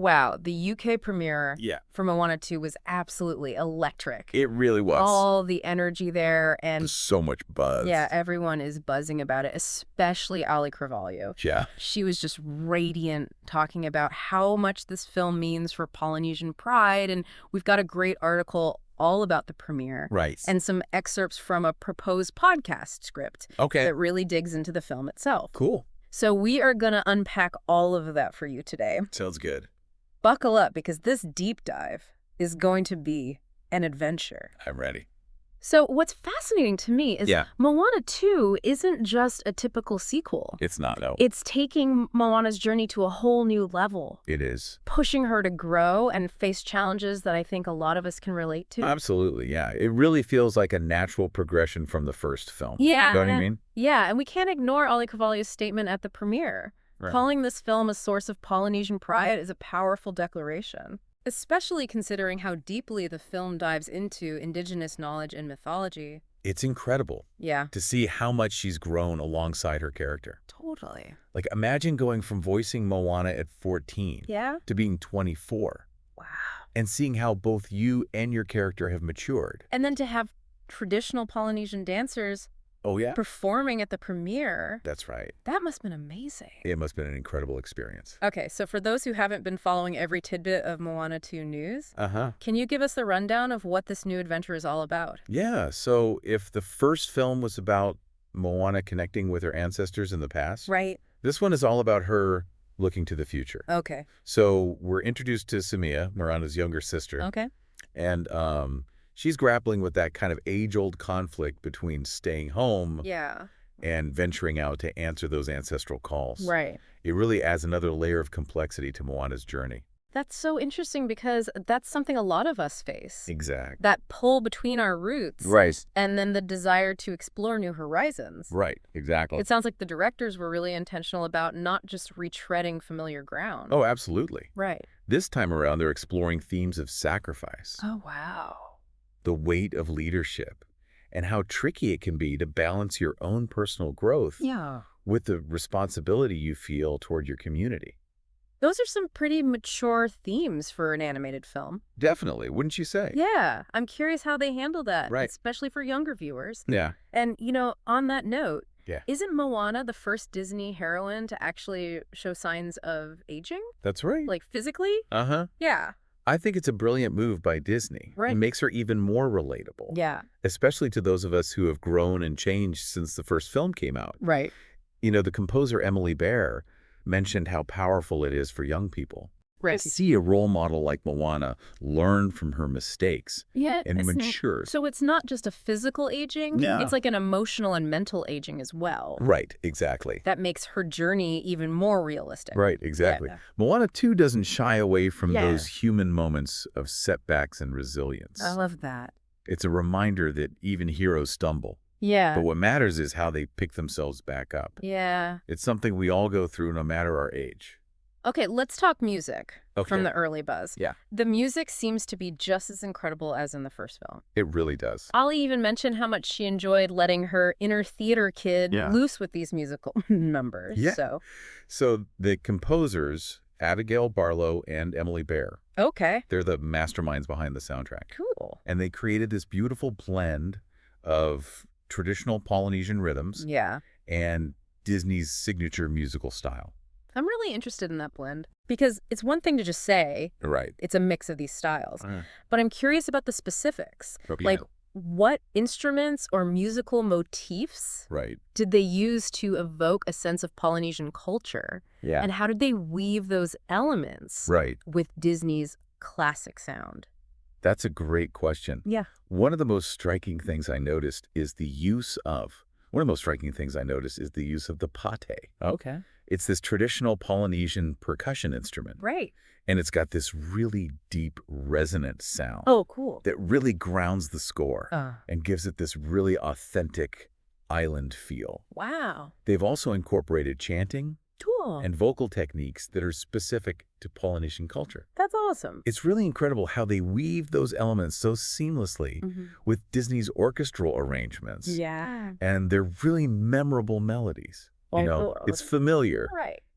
Wow, the UK premiere Yeah. for Moana 2 was absolutely electric. It really was. All the energy there, and There's so much buzz. yeah, everyone is buzzing about it, especially Auli'i Cravalho. Yeah. She was just radiant, talking about how much this film means for Polynesian pride, and we've got a great article all about the premiere. Right. And some excerpts from a proposed podcast script that really digs into the film itself. Cool. So we are going to unpack all of that for you today. Sounds good. Buckle up, because this deep dive is going to be an adventure. I'm ready. So what's fascinating to me is Moana 2 isn't just a typical sequel. It's not, no. It's taking Moana's journey to a whole new level. It is. Pushing her to grow and face challenges that I think a lot of us can relate to. Absolutely, yeah. It really feels like a natural progression from the first film. Yeah. You know what I mean? Yeah, and we can't ignore Auli'i Cravalho's statement at the premiere. Right. Calling this film a source of Polynesian pride is a powerful declaration. Especially considering how deeply the film dives into indigenous knowledge and mythology. It's incredible. Yeah. To see how much she's grown alongside her character. Totally. Like, imagine going from voicing Moana at 14 to being 24. Wow. And seeing how both you and your character have matured. And then to have traditional Polynesian dancers performing at the premiere. That's right. That must have been amazing. It must have been an incredible experience. Okay, so for those who haven't been following every tidbit of Moana 2 news, can you give us the rundown of what this new adventure is all about? Yeah, so if the first film was about Moana connecting with her ancestors in the past, this one is all about her looking to the future. Okay. So we're introduced to Samia, Moana's younger sister. Okay. And she's grappling with that kind of age-old conflict between staying home and venturing out to answer those ancestral calls. Right. It really adds another layer of complexity to Moana's journey. That's so interesting, because that's something a lot of us face. Exactly. That pull between our roots. Right. And then the desire to explore new horizons. Right, exactly. It sounds like the directors were really intentional about not just retreading familiar ground. Oh, absolutely. Right. This time around, they're exploring themes of sacrifice. Oh, wow. The weight of leadership, and how tricky it can be to balance your own personal growth with the responsibility you feel toward your community. Those are some pretty mature themes for an animated film. Definitely, wouldn't you say? Yeah, I'm curious how they handle that, especially for younger viewers. Yeah. And, you know, on that note, isn't Moana the first Disney heroine to actually show signs of aging? That's right. Like physically? Yeah. I think it's a brilliant move by Disney. Right. It makes her even more relatable. Yeah. Especially to those of us who have grown and changed since the first film came out. Right. You know, the composer Emily Bear mentioned how powerful it is for young people. Right. To see a role model like Moana learn from her mistakes and mature. So it's not just a physical aging, it's like an emotional and mental aging as well. Right, exactly. That makes her journey even more realistic. Right, exactly. Yeah. Moana 2 doesn't shy away from those human moments of setbacks and resilience. I love that. It's a reminder that even heroes stumble. Yeah. But what matters is how they pick themselves back up. Yeah. It's something we all go through no matter our age. Okay, let's talk music from the early buzz. Yeah. The music seems to be just as incredible as in the first film. It really does. Auli'i even mentioned how much she enjoyed letting her inner theater kid loose with these musical numbers. Yeah. So the composers, Abigail Barlow and Emily Bear. Okay. They're the masterminds behind the soundtrack. Cool. And they created this beautiful blend of traditional Polynesian rhythms and Disney's signature musical style. I'm really interested in that blend, because it's one thing to just say it's a mix of these styles, but I'm curious about the specifics. Like, what instruments or musical motifs did they use to evoke a sense of Polynesian culture? Yeah. And how did they weave those elements with Disney's classic sound? That's a great question. Yeah. One of the most striking things I noticed is the use of the pate. Okay. It's this traditional Polynesian percussion instrument. Right. And it's got this really deep, resonant sound. Oh, cool. That really grounds the score and gives it this really authentic island feel. Wow. They've also incorporated chanting and vocal techniques that are specific to Polynesian culture. That's awesome. It's really incredible how they weave those elements so seamlessly with Disney's orchestral arrangements. Yeah. And they're really memorable melodies. You know, it's familiar,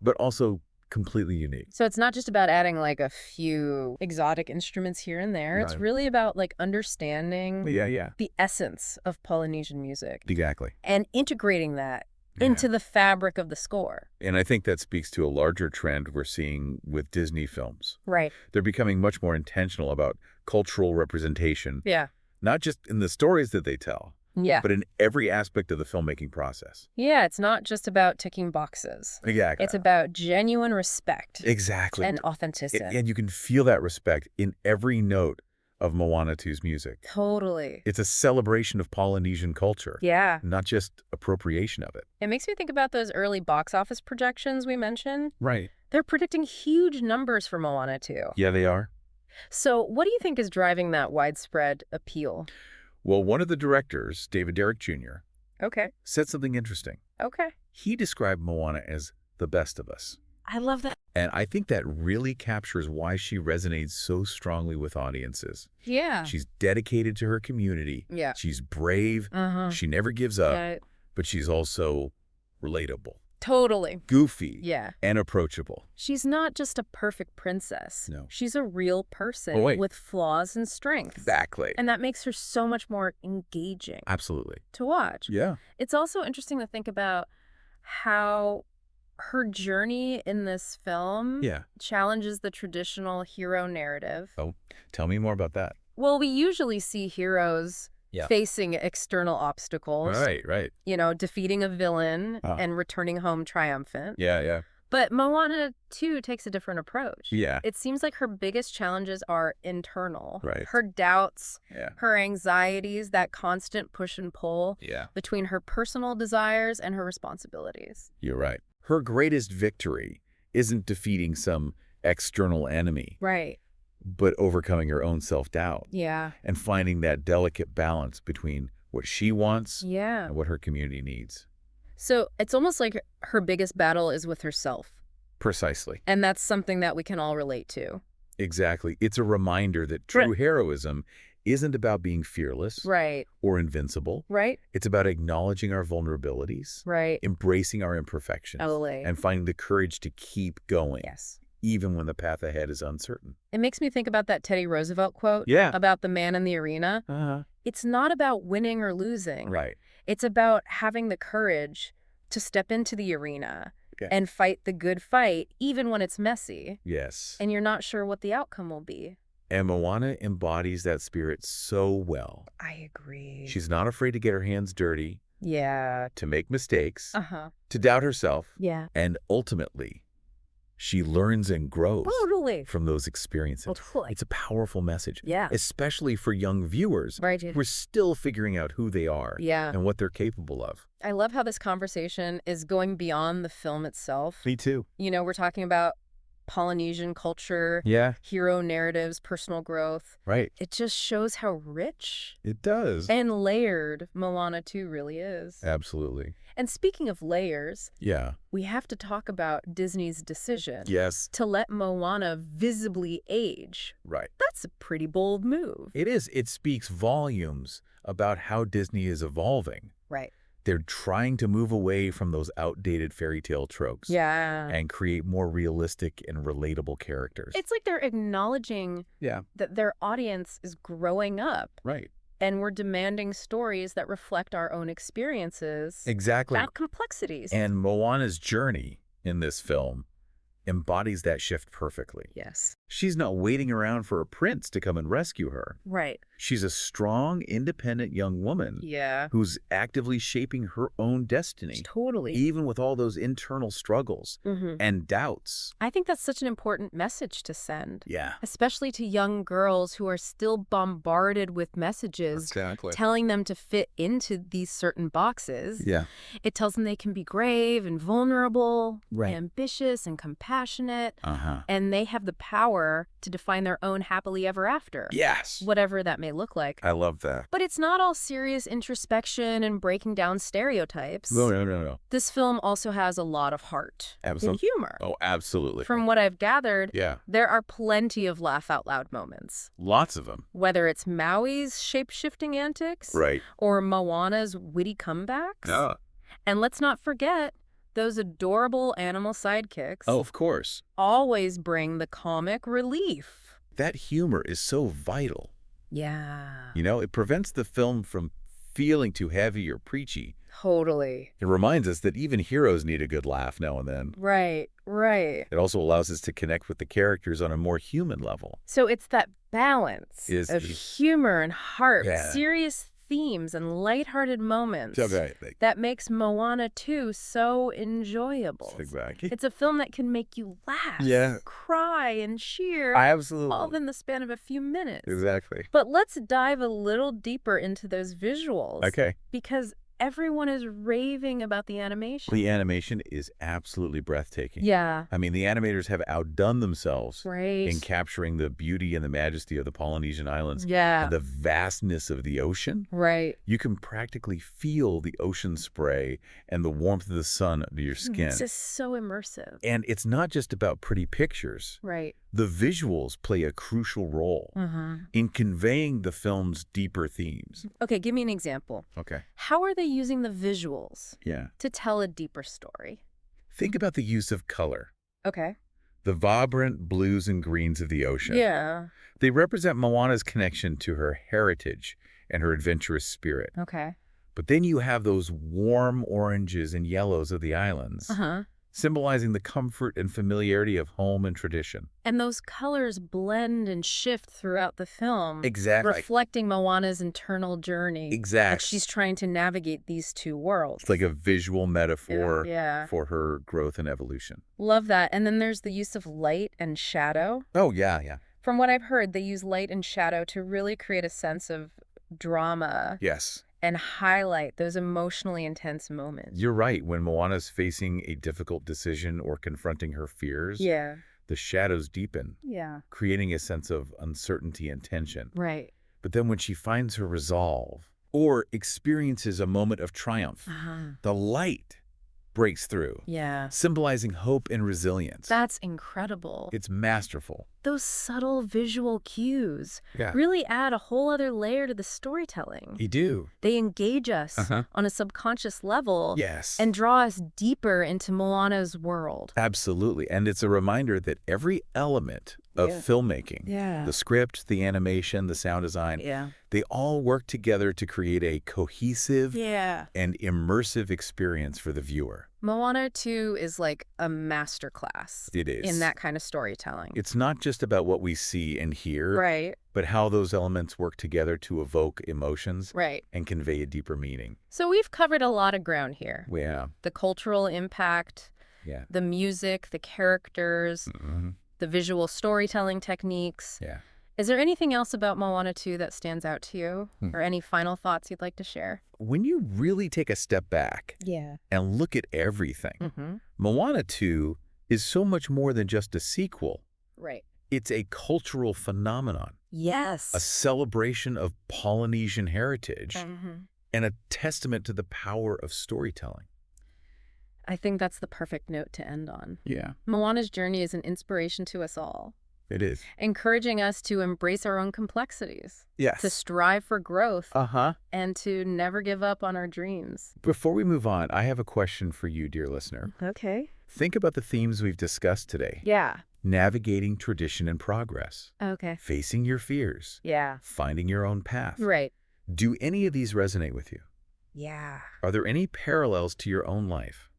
but also completely unique. So it's not just about adding like a few exotic instruments here and there. It's really about like understanding the essence of Polynesian music. Exactly. And integrating that into the fabric of the score. And I think that speaks to a larger trend we're seeing with Disney films. Right. They're becoming much more intentional about cultural representation. Yeah. Not just in the stories that they tell, but in every aspect of the filmmaking process. Yeah, it's not just about ticking boxes. Exactly. It's about genuine respect. Exactly. And authenticity. And you can feel that respect in every note of Moana 2's music. Totally. It's a celebration of Polynesian culture. Yeah. Not just appropriation of it. It makes me think about those early box office projections we mentioned. Right. They're predicting huge numbers for Moana 2. Yeah, they are. So what do you think is driving that widespread appeal? Well, one of the directors, David Derrick Jr., said something interesting. He described Moana as the best of us. I love that. And I think that really captures why she resonates so strongly with audiences. Yeah. She's dedicated to her community. Yeah. She's brave. She never gives up. But she's also relatable. Totally. Goofy. Yeah. And approachable. She's not just a perfect princess. No. She's a real person with flaws and strengths. Exactly. And that makes her so much more engaging. Absolutely. To watch. Yeah. It's also interesting to think about how her journey in this film challenges the traditional hero narrative. Oh, tell me more about that. Well, we usually see heroes facing external obstacles. Right. You know, defeating a villain and returning home triumphant. Yeah. But Moana 2 takes a different approach. Yeah. It seems like her biggest challenges are internal. Right. Her doubts, her anxieties, that constant push and pull between her personal desires and her responsibilities. You're right. Her greatest victory isn't defeating some external enemy. Right. But overcoming her own self-doubt. Yeah. And finding that delicate balance between what she wants and what her community needs. So it's almost like her biggest battle is with herself. Precisely. And that's something that we can all relate to. Exactly. It's a reminder that true heroism isn't about being fearless or invincible. It's about acknowledging our vulnerabilities, embracing our imperfections, and finding the courage to keep going. Even when the path ahead is uncertain. It makes me think about that Teddy Roosevelt quote about the man in the arena. It's not about winning or losing. It's about having the courage to step into the arena and fight the good fight, even when it's messy. Yes. And you're not sure what the outcome will be. And Moana embodies that spirit so well. I agree. She's not afraid to get her hands dirty. Yeah. To make mistakes. To doubt herself. Yeah. And ultimately, she learns and grows from those experiences. It's a powerful message, especially for young viewers who are still figuring out who they are and what they're capable of. I love how this conversation is going beyond the film itself. Me too. You know, we're talking about Polynesian culture, hero narratives, personal growth. It just shows how rich it does and layered Moana 2 really is. Absolutely. And speaking of layers, we have to talk about Disney's decision to let Moana visibly age. That's a pretty bold move. It is. It speaks volumes about how Disney is evolving. They're trying to move away from those outdated fairy tale tropes and create more realistic and relatable characters. It's like they're acknowledging that their audience is growing up. And we're demanding stories that reflect our own experiences. Exactly. Without complexities. And Moana's journey in this film embodies that shift perfectly. Yes. She's not waiting around for a prince to come and rescue her. She's a strong, independent young woman who's actively shaping her own destiny. Even with all those internal struggles and doubts. I think that's such an important message to send. Especially to young girls who are still bombarded with messages telling them to fit into these certain boxes. It tells them they can be brave and vulnerable, ambitious and compassionate, and they have the power to define their own happily ever after. Whatever that may look like. I love that. But it's not all serious introspection and breaking down stereotypes. No. This film also has a lot of heart and humor. Oh, absolutely. From what I've gathered, there are plenty of laugh-out-loud moments. Lots of them. Whether it's Maui's shape-shifting antics or Moana's witty comebacks. And let's not forget those adorable animal sidekicks. Oh, of course. Always bring the comic relief. That humor is so vital. Yeah. It prevents the film from feeling too heavy or preachy. Totally. It reminds us that even heroes need a good laugh now and then. Right. It also allows us to connect with the characters on a more human level. So it's that balance of humor and heart, serious themes and lighthearted moments that makes Moana 2 so enjoyable. Exactly. It's a film that can make you laugh, cry, and cheer all in the span of a few minutes. Exactly. But let's dive a little deeper into those visuals. Okay. Because everyone is raving about the animation. The animation is absolutely breathtaking. Yeah. I mean, the animators have outdone themselves in capturing the beauty and the majesty of the Polynesian islands. Yeah. And the vastness of the ocean. Right. You can practically feel the ocean spray and the warmth of the sun under your skin. It's just so immersive. And it's not just about pretty pictures. Right. The visuals play a crucial role in conveying the film's deeper themes. Okay, give me an example. Okay. How are they using the visuals to tell a deeper story? Think about the use of color. Okay. The vibrant blues and greens of the ocean. Yeah. They represent Moana's connection to her heritage and her adventurous spirit. Okay. But then you have those warm oranges and yellows of the islands. Symbolizing the comfort and familiarity of home and tradition. And those colors blend and shift throughout the film. Exactly. Reflecting Moana's internal journey. Exactly. As she's trying to navigate these two worlds. It's like a visual metaphor for her growth and evolution. Love that. And then there's the use of light and shadow. Oh, yeah. From what I've heard, they use light and shadow to really create a sense of drama. Yes. And highlight those emotionally intense moments. You're right. When Moana's facing a difficult decision or confronting her fears, the shadows deepen, creating a sense of uncertainty and tension. Right. But then when she finds her resolve or experiences a moment of triumph, the light breaks through, symbolizing hope and resilience. That's incredible. It's masterful. Those subtle visual cues really add a whole other layer to the storytelling. They do. They engage us on a subconscious level Yes. and draw us deeper into Moana's world. Absolutely. And it's a reminder that every element of filmmaking, the script, the animation, the sound design, they all work together to create a cohesive and immersive experience for the viewer. Moana 2 is like a masterclass. It is. In that kind of storytelling. It's not just about what we see and hear, but how those elements work together to evoke emotions and convey a deeper meaning. So we've covered a lot of ground here. Yeah. The cultural impact, the music, the characters, the visual storytelling techniques. Yeah. Is there anything else about Moana 2 that stands out to you? Or any final thoughts you'd like to share? When you really take a step back and look at everything, Moana 2 is so much more than just a sequel. Right. It's a cultural phenomenon. Yes. A celebration of Polynesian heritage and a testament to the power of storytelling. I think that's the perfect note to end on. Yeah. Moana's journey is an inspiration to us all. It is. Encouraging us to embrace our own complexities. Yes. To strive for growth. And to never give up on our dreams. Before we move on, I have a question for you, dear listener. Okay. Think about the themes we've discussed today. Yeah. Navigating tradition and progress. Okay. Facing your fears. Yeah. Finding your own path. Right. Do any of these resonate with you? Yeah. Are there any parallels to your own life?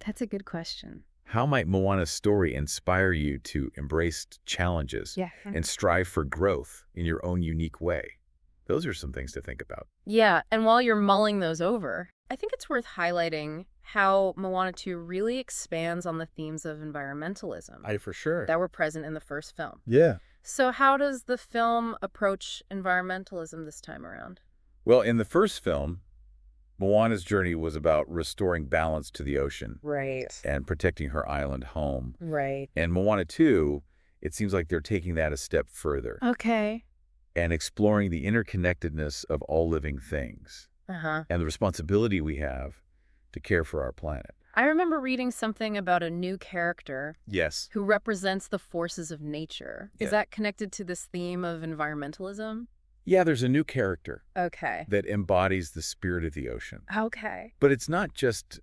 That's a good question. How might Moana's story inspire you to embrace challenges and strive for growth in your own unique way? Those are some things to think about. Yeah, and while you're mulling those over, I think it's worth highlighting how Moana 2 really expands on the themes of environmentalism. For sure. That were present in the first film. Yeah. So how does the film approach environmentalism this time around? Well, in the first film, Moana's journey was about restoring balance to the ocean. Right. And protecting her island home. Right. And Moana 2, it seems like they're taking that a step further. Okay. And exploring the interconnectedness of all living things. And the responsibility we have to care for our planet. I remember reading something about a new character. Yes. Who represents the forces of nature. Is that connected to this theme of environmentalism? Yeah, there's a new character. Okay. That embodies the spirit of the ocean. Okay. But it's not just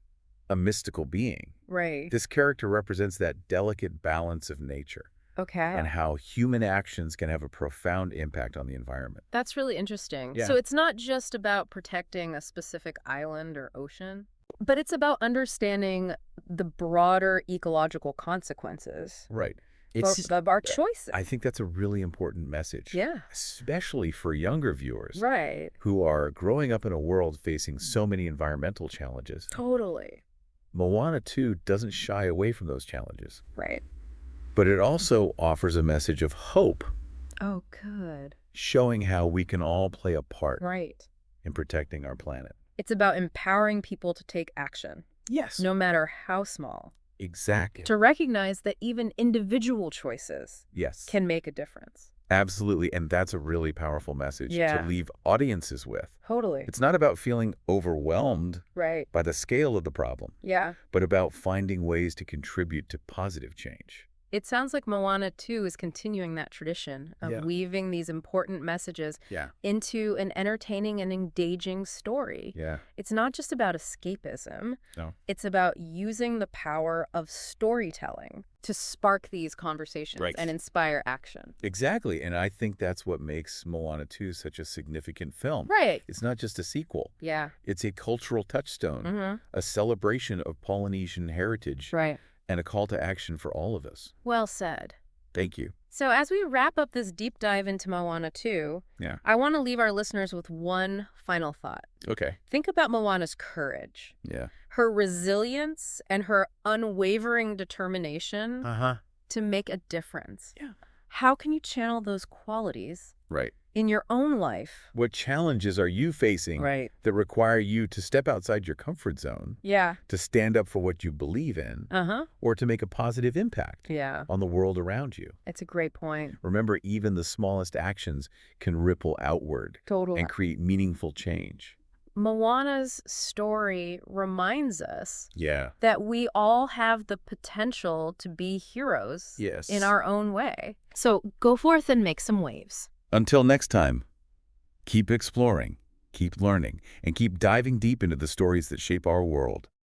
a mystical being. Right. This character represents that delicate balance of nature. Okay. And how human actions can have a profound impact on the environment. That's really interesting. Yeah. So it's not just about protecting a specific island or ocean, but it's about understanding the broader ecological consequences. Right. Of our choices. I think that's a really important message. Yeah. Especially for younger viewers. Right. Who are growing up in a world facing so many environmental challenges. Totally. Moana 2 doesn't shy away from those challenges. Right. But it also offers a message of hope. Oh, good. Showing how we can all play a part. Right. In protecting our planet. It's about empowering people to take action. Yes. No matter how small. Exactly. To recognize that even individual choices can make a difference. Absolutely. And that's a really powerful message to leave audiences with. Totally. It's not about feeling overwhelmed by the scale of the problem. Yeah. But about finding ways to contribute to positive change. It sounds like Moana 2 is continuing that tradition of weaving these important messages into an entertaining and engaging story. Yeah. It's not just about escapism. No. It's about using the power of storytelling to spark these conversations and inspire action. Exactly. And I think that's what makes Moana 2 such a significant film. Right. It's not just a sequel. Yeah. It's a cultural touchstone, a celebration of Polynesian heritage. Right. And a call to action for all of us. Well said. Thank you. So as we wrap up this deep dive into Moana 2, I want to leave our listeners with one final thought. Okay. Think about Moana's courage. Yeah. Her resilience and her unwavering determination to make a difference. Yeah. How can you channel those qualities in your own life? What challenges are you facing that require you to step outside your comfort zone? Yeah. To stand up for what you believe in? Or to make a positive impact on the world around you? It's a great point. Remember, even the smallest actions can ripple outward and create meaningful change. Moana's story reminds us that we all have the potential to be heroes in our own way. So go forth and make some waves. Until next time, keep exploring, keep learning, and keep diving deep into the stories that shape our world.